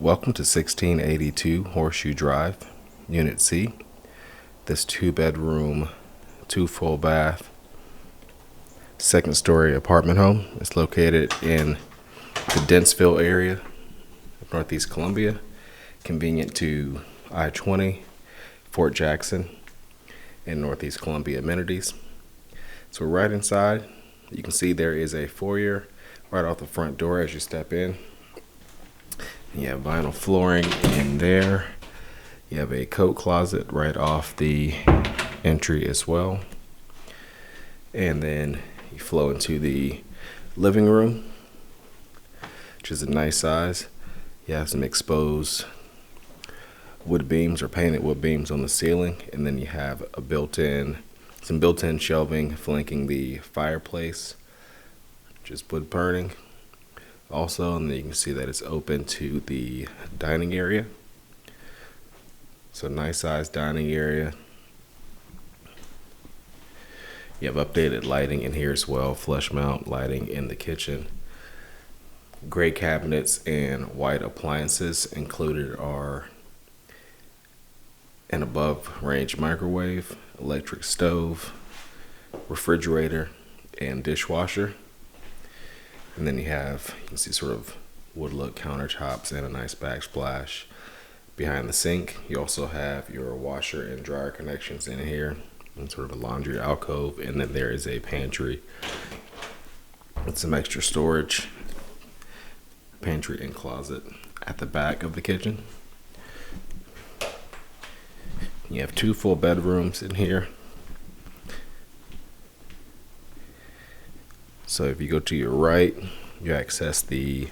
Welcome to 1682 Horseshoe Drive, Unit C. This 2-bedroom, 2 full bath, second story apartment home is located in the Densville area of Northeast Columbia, convenient to I-20, Fort Jackson, and Northeast Columbia amenities. So right inside, you can see there is a foyer right off the front door as you step in. You have vinyl flooring in there. You have a coat closet right off the entry as well. And then you flow into the living room, which is a nice size. You have some exposed wood beams or painted wood beams on the ceiling. And then you have some built-in shelving flanking the fireplace, which is wood burning. Also, and then you can see that it's open to the dining area. So nice sized dining area. You have updated lighting in here as well, flush mount lighting in the kitchen. Gray cabinets and white appliances. Included are an above range microwave, electric stove, refrigerator, and dishwasher. And then you can see sort of wood look countertops and a nice backsplash behind the sink. You also have your washer and dryer connections in here and sort of a laundry alcove. And then there is a pantry with some extra storage, pantry and closet at the back of the kitchen. You have 2 full bedrooms in here. So if you go to your right, you access the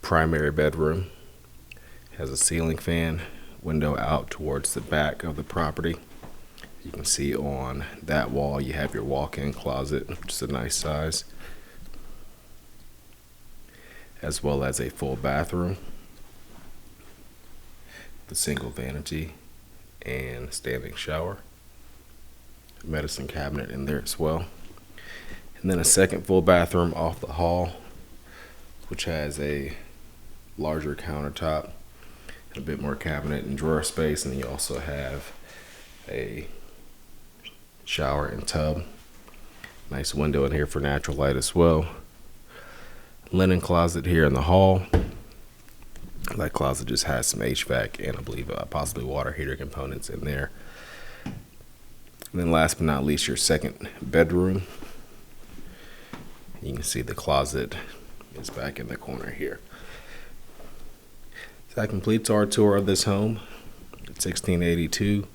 primary bedroom. It has a ceiling fan, window out towards the back of the property. You can see on that wall you have your walk-in closet, which is a nice size, as well as a full bathroom, the single vanity and standing shower, medicine cabinet in there as well. And then a second full bathroom off the hall, which has a larger countertop and a bit more cabinet and drawer space. And then you also have a shower and tub. Nice window in here for natural light as well. Linen closet here in the hall. That closet just has some HVAC and I believe possibly water heater components in there. And then last but not least, your second bedroom. You can see the closet is back in the corner here. So that completes our tour of this home at 1682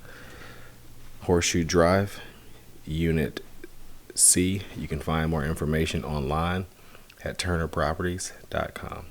Horseshoe Drive, Unit C. You can find more information online at turnerproperties.com.